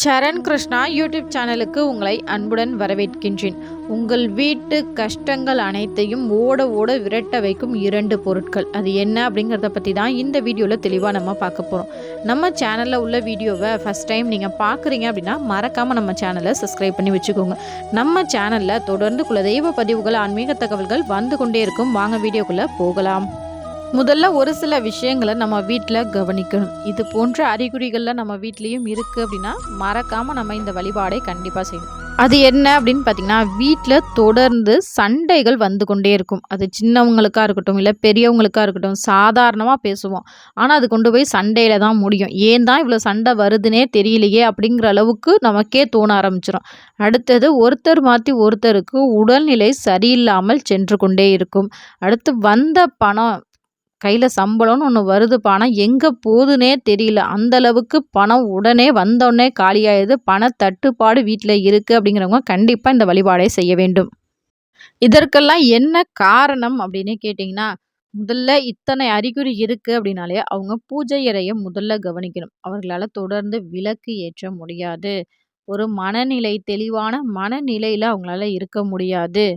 சரண் Krishna YouTube சேனலுக்கு உங்களை அன்புடன் வரவேற்கின்றேன். உங்கள் வீட்டு கஷ்டங்கள் அனைத்தையும் ஓட ஓட விரட்ட வைக்கும் 2 பொருட்கள். அது என்ன அப்படிங்கிறத பற்றி தான் இந்த வீடியோவில் தெளிவாக நம்ம பார்க்க போகிறோம். நம்ம சேனலில் உள்ள வீடியோவை ஃபஸ்ட் டைம் நீங்கள் பார்க்குறீங்க அப்படின்னா மறக்காமல் நம்ம சேனலை சப்ஸ்கிரைப் பண்ணி வச்சுக்கோங்க. நம்ம சேனலில் தொடர்ந்து குலதெய்வ பதிவுகள், ஆன்மீக தகவல்கள் வந்து கொண்டே இருக்கும். வாங்க வீடியோக்குள்ளே போகலாம். முதல்ல ஒரு சில விஷயங்களை நம்ம வீட்டில் கவனிக்கணும். இது போன்ற அறிகுறிகள்லாம் நம்ம வீட்லேயும் இருக்குது அப்படின்னா மறக்காமல் நம்ம இந்த வழிபாடை கண்டிப்பாக செய்யணும். அது என்ன அப்படின்னு பார்த்தீங்கன்னா, வீட்டில் தொடர்ந்து சண்டைகள் வந்து கொண்டே இருக்கும். அது சின்னவங்களுக்காக இருக்கட்டும், இல்லை பெரியவங்களுக்காக இருக்கட்டும், சாதாரணமாக பேசுவோம். ஆனால் அது கொண்டு போய் சண்டையில் தான் முடியும். ஏன் தான் இவ்வளோ சண்டை வருதுன்னே தெரியலையே அப்படிங்கிற அளவுக்கு நமக்கே தோண ஆரம்பிச்சிடும். அடுத்தது ஒருத்தர் மாற்றி ஒருத்தருக்கு உடல்நிலை சரியில்லாமல் சென்று கொண்டே இருக்கும். அடுத்து வந்த பணம், கையில் சம்பளம்னு ஒன்று வருதுப்பா, ஆனால் எங்கே போகுதுன்னே தெரியல. அந்தளவுக்கு பணம் உடனே வந்தோடனே காலியாகிடுது. பணத்தட்டுப்பாடு வீட்டில் இருக்குது அப்படிங்கிறவங்க கண்டிப்பாக இந்த வழிபாடை செய்ய வேண்டும். இதற்கெல்லாம் என்ன காரணம் அப்படின்னு கேட்டிங்கன்னா, முதல்ல இத்தனை அறிகுறி இருக்குது அப்படின்னாலே அவங்க பூஜை அறையை முதல்ல கவனிக்கணும். அவர்களால் தொடர்ந்து விளக்கு ஏற்ற முடியாது. ஒரு மனநிலை, தெளிவான மனநிலையில் அவங்களால இருக்க முடியாது.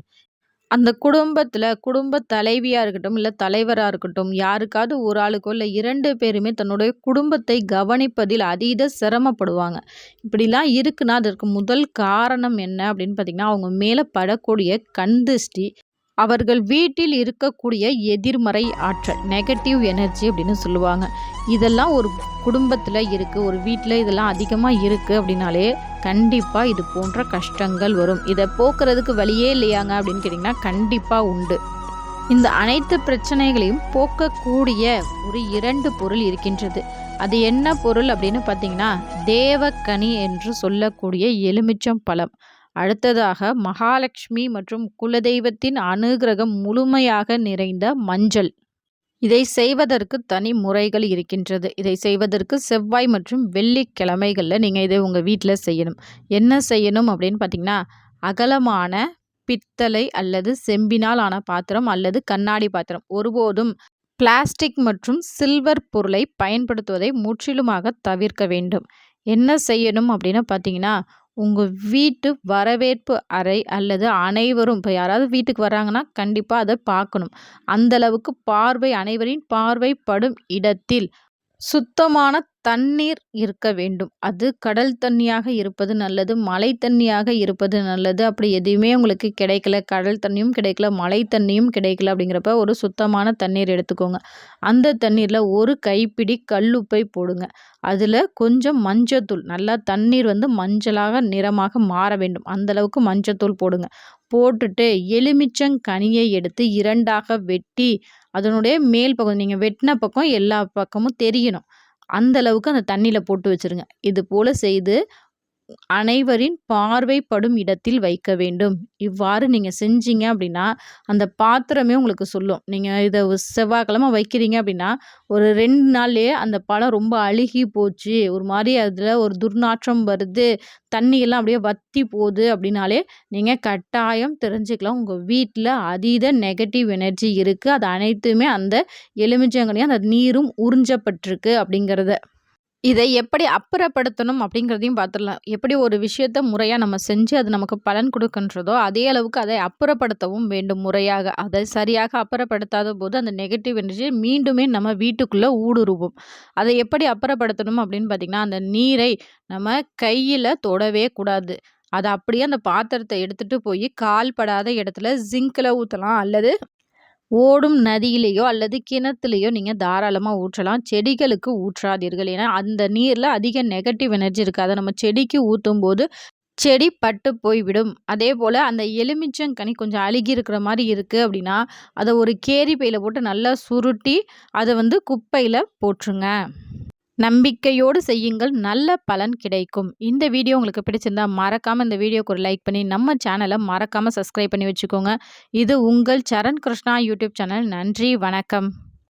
அந்த குடும்பத்தில குடும்ப தலைவியா இருக்கட்டும், இல்ல தலைவரா இருக்கட்டும், யாருக்காவது ஒரு ஆளுக்கோ இல்ல 2 பேருமே தன்னுடைய குடும்பத்தை கவனிப்பதில் அதீத சிரமப்படுவாங்க. இப்படிலாம் இருக்குன்னா, அதற்கு முதல் காரணம் என்ன அப்படின்னு பார்த்தீங்கன்னா, அவங்க மேல படக்கூடிய கண் திருஷ்டி, அவர்கள் வீட்டில் இருக்கக்கூடிய எதிர்மறை ஆற்றல், நெகட்டிவ் எனர்ஜி அப்படின்னு சொல்லுவாங்க. இதெல்லாம் ஒரு குடும்பத்தில் இருக்குது, ஒரு வீட்டில் இதெல்லாம் அதிகமாக இருக்குது அப்படின்னாலே கண்டிப்பாக இது போன்ற கஷ்டங்கள் வரும். இதை போக்குறதுக்கு வழியே இல்லையாங்க அப்படின்னு கேட்டிங்கன்னா கண்டிப்பாக உண்டு. இந்த அனைத்து பிரச்சனைகளையும் போக்கக்கூடிய ஒரு 2 பொருள் இருக்கின்றது. அது என்ன பொருள் அப்படின்னு பார்த்தீங்கன்னா, தேவக்கனி என்று சொல்லக்கூடிய எலுமிச்சம் பழம். அடுத்ததாக மகாலட்சுமி மற்றும் குலதெய்வத்தின் அனுகிரகம் முழுமையாக நிறைந்த மஞ்சள். இதை செய்வதற்கு தனி முறைகள் இருக்கின்றது. இதை செய்வதற்கு செவ்வாய் மற்றும் வெள்ளிக்கிழமைகளில் நீங்கள் இதை உங்கள் வீட்டில் செய்யணும். என்ன செய்யணும் அப்படின்னு பார்த்தீங்கன்னா, அகலமான பித்தளை அல்லது செம்பினால் ஆன பாத்திரம் அல்லது கண்ணாடி பாத்திரம். ஒருபோதும் பிளாஸ்டிக் மற்றும் சில்வர் பொருளை பயன்படுத்துவதை முற்றிலுமாக தவிர்க்க வேண்டும். என்ன செய்யணும் அப்படின்னு பார்த்தீங்கன்னா, உங்கள் வீட்டு வரவேற்பு அறை அல்லது அனைவரும், இப்போ யாராவது வீட்டுக்கு வராங்கன்னா கண்டிப்பாக அதை பார்க்கணும். அந்த அளவுக்கு பார்வை, அனைவரின் பார்வை படும் இடத்தில் சுத்தமான தண்ணீர் இருக்க வேண்டும். அது கடல் தண்ணியாக இருப்பது நல்லது, மழை தண்ணியாக இருப்பது நல்லது. அப்படி எதுவுமே உங்களுக்கு கிடைக்கல, கடல் தண்ணியும் கிடைக்கல, மழை தண்ணியும் கிடைக்கல அப்படிங்கிறப்ப ஒரு சுத்தமான தண்ணீர் எடுத்துக்கோங்க. அந்த தண்ணீரில் ஒரு கைப்பிடி கல்லுப்பை போடுங்க. அதில் கொஞ்சம் மஞ்சத்தூள், நல்லா தண்ணீர் மஞ்சளாக நிறமாக மாற வேண்டும். அந்தளவுக்கு மஞ்சத்தூள் போடுங்க. போட்டுட்டு எலுமிச்சங்கனியை எடுத்து 2ஆக வெட்டி, அதனுடைய மேல் பக்கம், நீங்கள் வெட்டின பக்கம் எல்லா பக்கமும் தெரியணும். அந்த அளவுக்கு அந்த தண்ணியில் போட்டு வச்சுருங்க. இது போல் செய்து அனைவரின் பார்வைப்படும் இடத்தில் வைக்க வேண்டும். இவ்வாறு நீங்கள் செஞ்சீங்க அப்படின்னா, அந்த பாத்திரமே உங்களுக்கு சொல்லும். நீங்கள் இதை செவ்வாய்க்கிழமை வைக்கிறீங்க அப்படின்னா, ஒரு 2 நாள்லேயே அந்த பழம் ரொம்ப அழுகி போச்சு, ஒரு மாதிரி அதில் ஒரு துர்நாற்றம் வருது, தண்ணியெல்லாம் அப்படியே வற்றி போகுது அப்படின்னாலே நீங்கள் கட்டாயம் தெரிஞ்சுக்கலாம், உங்கள் வீட்டில் அதீத நெகட்டிவ் எனர்ஜி இருக்குது. அது அனைத்துமே அந்த எலுமிச்சங்கனியும் அந்த நீரும் உறிஞ்சப்பட்டிருக்கு அப்படிங்கிறத. இதை எப்படி அப்புறப்படுத்தணும் அப்படிங்கிறதையும் பார்த்துடலாம். எப்படி ஒரு விஷயத்த முறையாக நம்ம செஞ்சு அது நமக்கு பலன் கொடுக்கின்றதோ, அதே அளவுக்கு அதை அப்புறப்படுத்தவும் வேண்டும் முறையாக. அதை சரியாக அப்புறப்படுத்தாத போது அந்த நெகட்டிவ் எனர்ஜி மீண்டுமே நம்ம வீட்டுக்குள்ளே ஊடுருவும். அதை எப்படி அப்புறப்படுத்தணும் அப்படின்னு பார்த்தீங்கன்னா, அந்த நீரை நம்ம கையில் தொடவே கூடாது. அதை அப்படியே அந்த பாத்திரத்தை எடுத்துகிட்டு போய் கால் படாத இடத்துல ஜிங்கில் ஊற்றலாம், அல்லது ஓடும் நதியிலேயோ அல்லது கிணத்துலேயோ நீங்கள் தாராளமாக ஊற்றலாம். செடிகளுக்கு ஊற்றாதீர்கள். ஏன்னா அந்த நீரில் அதிக நெகட்டிவ் எனர்ஜி இருக்குது. அதை நம்ம செடிக்கு ஊற்றும் போது செடி பட்டு போய்விடும். அதே போல் அந்த எலுமிச்சங்கனி கொஞ்சம் அழுகி இருக்கிற மாதிரி இருக்குது அப்படின்னா, அதை ஒரு கேரி பையில் போட்டு நல்லா சுருட்டி அதை குப்பையில் போட்டுருங்க. நம்பிக்கையோடு செய்யுங்கள், நல்ல பலன் கிடைக்கும். இந்த வீடியோ உங்களுக்கு பிடிச்சிருந்தா மறக்காமல் இந்த வீடியோக்கு ஒரு லைக் பண்ணி நம்ம சேனலை மறக்காமல் சப்ஸ்கிரைப் பண்ணி வச்சுக்கோங்க. இது உங்கள் சரண் கிருஷ்ணா யூடியூப் சேனல். நன்றி, வணக்கம்.